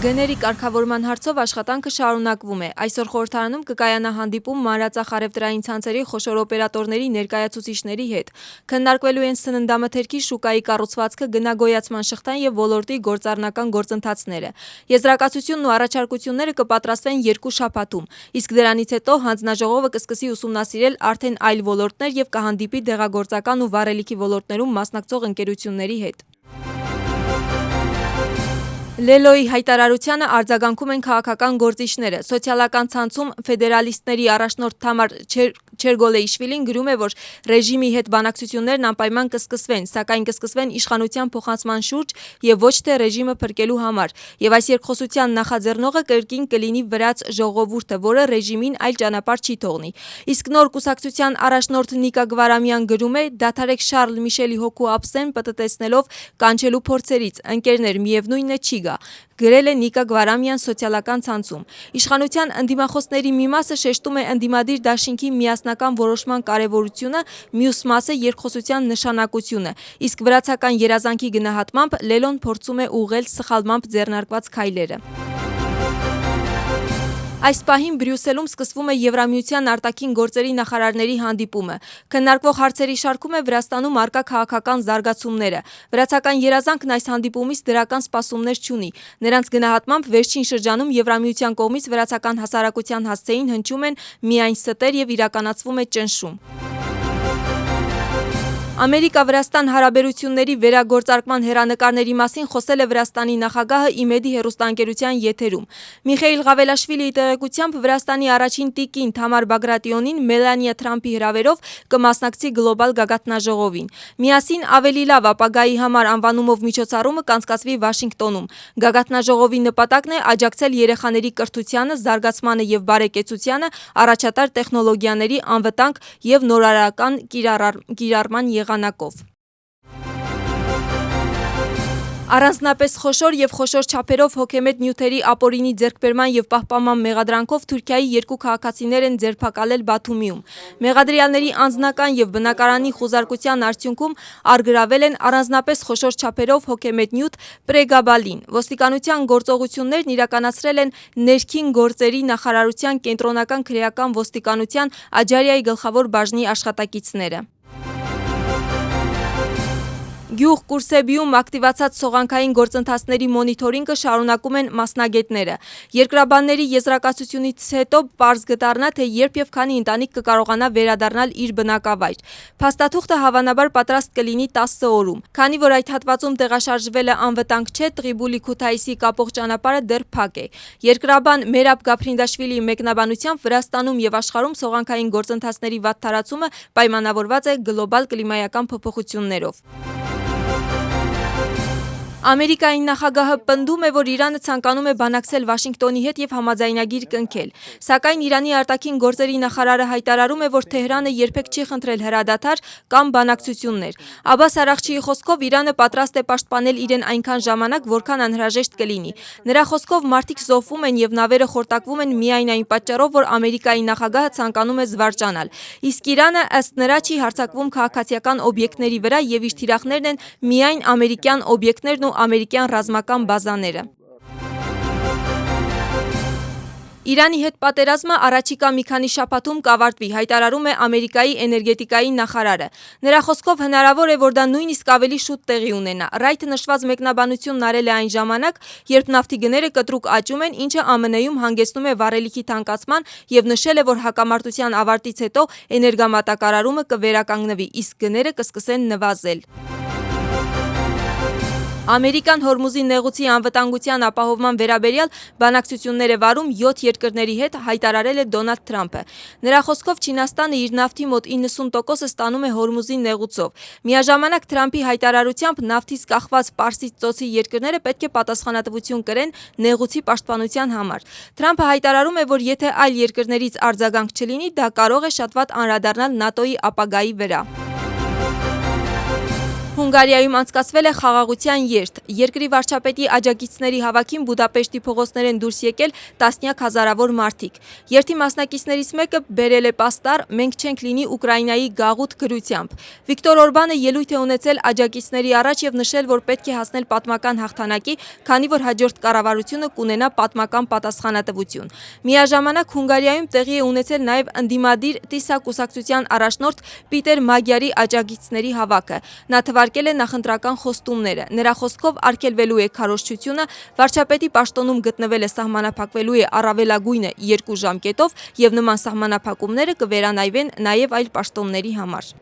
Գների կարգավորման հարցով աշխատանքը շարունակվում է։ Այսօր խորհրդարանում կկայանա հանդիպում մանրածախ առևտրային ցանցերի խոշոր օպերատորների ներկայացուցիչների հետ։ Քննարկվելու են սննդամթերքի շուկայի կառուցվածքը, գնագոյացման շղթան եւ ոլորտի գործառնական գործընթացները։ Եզրակացությունն ու առաջարկությունները կպատրաստվեն 2 շաբաթում, իսկ դրանից հետո հանձնաժողովը կսկսի ուսումնասիրել արդեն այլ ոլորտներ եւ կհանդիպի դեղագործական ու վառելիքի ոլորտներում մասնակցող ընկերությունների հետ։ Լելոյի հայտարարությանը արձագանքում են քաղաքական գործիչները։ Սոցիալական ցանցում ֆեդերալիստների առաջնորդ Թամար Չերգոլեիշվիլին գրում է, որ ռեժիմի հետ բանակցություններն անպայման կսկսվեն, սակայն կսկսվեն իշխանության փոխանցման շուրջ եւ ոչ թե ռեժիմը փրկելու համար։ Եվ այս երկխոսության նախաձեռնողը կրկին կլինի վրաց ժողովուրդը, որը ռեժիմին այլ ճանապարհ չի թողնի։ Իսկ նոր կուսակցության առաջնորդ Նիկա Գվարամյան գրում է. «Դադարեք Շարլ Միշելի հոգու ափսեն պտտեցնելով կանչելու փորձերից, ընկերներ, միևնույնն է չի գա», գրել է Նիկա Գվարամյան սոցիալական ցանցում։ Իշխանության ընդդիմախոսների մի մասը շեշտում է ընդդիմադիր դաշինքի միասնական որոշման կարևորությունը, մյուս մասը երկխոսության նշանակությունը, իսկ վրացական երազանքի գնահատմամբ Լելոն փորձում է ուղղել սխալմամբ ձեռնարկված քայլերը։ Այս պահին Բրյուսելում սկսվում է Եվրամիության արտաքին գործերի նախարարների հանդիպումը։ Քննարկվող հարցերի շարքում է Վրաստանում առկա քաղաքական զարգացումները։ Վրացական երազանքն այս հանդիպումից դրական սպասումներ չունի։ Նրանց գնահատմամբ վերջին շրջանում Եվրամիության կողմից վրացական հասարակության հասցեին հնչում են միայն ստեր եւ իրականացվում է ճնշում։ Ամերիկա-Վրաստան հարաբերությունների վերագործարկման հեռանկարների մասին խոսել է Վրաստանի նախագահը ԻՄԵԴ-ի հեռուստաընկերության եթերում։ Միխեիլ Ղավելաշվիլիի տեղեկությամբ Վրաստանի առաջին տիկին Թամար Բագրատիոնին Մելանիա Թրամփի հրավերով կմասնակցի գլոբալ գագաթնաժողովին։ «Միասին ավելի լավ ապագայի համար» անվանումով միջոցառումը կանցկացվի Վաշինգտոնում։ Գագաթնաժողովի նպատակն է աջակցել երեխաների կրթությանը, զարգացմանը եւ բարեկեցությանը, առաջատար տեխնոլոգիաների անվտանգ եւ նորարարական կիրառման եղանակով։ Առանձնապես խոշոր եւ խոշոր չափերով հոգեմետ նյութերի ապօրինի ձեռքբերման եւ պահպանման մեղադրանքով Թուրքիայի 2 քաղաքացիներ են ձերբակալել Բաթումիում։ Մեղադրյալների անձնական եւ բնակարանի խուզարկության արդյունքում առգրավել են առանձնապես խոշոր չափերով հոգեմետ նյութ պրեգաբալին։ Ոստիկանության գործողություններն իրականացրել են ներքին գործերի նախարարության կենտրոնական քրեական ոստիկանության Աջարիայի գլխավոր բաժնի աշխատակիցները։ Գյուղ Կուրսեբիում ակտիվացած սողանքային գործընթացների մոնիթորինգը շարունակում են մասնագետները։ Երկրաբանների եզրակացությունից հետո պարզ կդառնա, թե երբ եւ քանի ընտանիք կկարողանա վերադառնալ իր բնակավայր։ Փաստաթուղթը հավանաբար պատրաստ կլինի 10 օրում։ Քանի որ այդ հատվածում տեղաշարժվելը անվտանգ չէ, Տրիբուլի Քութայիսի կապող ճանապարհը դեռ փակ է։ Երկրաբան Մերաբ Գափրինդաշվիլիի մեկնաբանությամբ Վրաստանում եւ աշխարհում սողանքային գործընթացների վատ տարածումը պայմանավորված է գլոբալ կլիմայական փոփոխություններով։ Ամերիկայի նախագահը պնդում է, որ Իրանը ցանկանում է բանակցել Վաշինգտոնի հետ եւ համաձայնագիր կնքել։ Սակայն Իրանի արտաքին գործերի նախարարը հայտարարում է, որ Թեհրանը երբեք չի խնդրել հրադադար կամ բանակցություններ։ Աբբաս Արաղչիի խոսքով Իրանը պատրաստ է պաշտպանել իրեն այնքան ժամանակ, որքան անհրաժեշտ կլինի։ Նրա խոսքով մարդիկ զոհվում են եւ նավերը խորտակվում են միայն այն պատճառով, որ Ամերիկայի նախագահը ցանկանում է զվարճանալ։ Իսկ Իրանը ըստ նրա չի հարձակվում քաղաքացիական օբյեկտների վրա եւ իր թիրախներն են միայն ամերիկյան օբյեկտներն ու ամերիկյան ռազմական բազաները։ Իրանի հետ պատերազմը առաջիկա մի քանի շաբաթում կավարտվի, հայտարարում է Ամերիկայի էներգետիկայի նախարարը։ Նրա խոսքով հնարավոր է, որ դա նույնիսկ ավելի շուտ տեղի ունենա։ Ռայթը նշված մեկնաբանությունն արել է այն ժամանակ, երբ նավթի գները կտրուկ աճում են, ինչը ԱՄՆ-ում հանգեցնում է վառելիքի թանկացման եւ նշել է, որ հակամարտության ավարտից հետո էներգամատակարարումը կվերականգնվի, իսկ գները կսկսեն նվազել։ Ամերիկան Հորմուզի նեղուցի անվտանգության ապահովման վերաբերյալ բանակցություններ է վարում 7 երկրների հետ, հայտարարել է Դոնալդ Թրամփը։ Նրա խոսքով Չինաստանը իր նավթի մոտ 90%-ը ստանում է Հորմուզի նեղուցով։ Միաժամանակ Թրամփի հայտարարությամբ նավթից կախված Պարսից ծոցի երկրները պետք է պատասխանատվություն կրեն նեղուցի պաշտպանության համար։ Թրամփը հայտարարում է, որ եթե այլ երկրներից արձագանք չլինի, դա կարող է շատ վատ անդրադառնալ ՆԱՏՕ-ի ապագայի վրա։ Հունգարիայում անցկացվել է խաղաղության երթ։ Երկրի վարչապետի աջակիցների հավաքին Բուդապեշտի փողոցներ են դուրս եկել տասնյակ հազարավոր մարդիկ։ Երթի մասնակիցներից մեկը բերել է պաստառ «Մենք չենք լինի Ուկրաինայի գաղութ» գրությամբ։ Վիկտոր Օրբանը ելույթ է ունեցել աջակիցների առաջ եւ նշել, որ պետք է հասնել պատմական հաղթանակի, քանի որ հաջորդ կառավարությունը կունենա պատմական պատասխանատվություն։ Միաժամանակ Հունգարիայում տեղի է ունեցել նաեւ ընդդիմադիր Տիսա կուսակցության առաջնորդ Պիտեր Մագյարի աջակիցների հավաքը։ Նա թվարկել է նախընտրական խոստումները։ Նրա խոսքով արգելվելու է քարոզչությունը, վարչապետի պաշտոնում գտնվելը սահմանափակվելու է առավելագույնը 2 ժամկետով եւ նման սահմանափակումները կվերանայվեն նաեւ այլ պաշտոնների համար։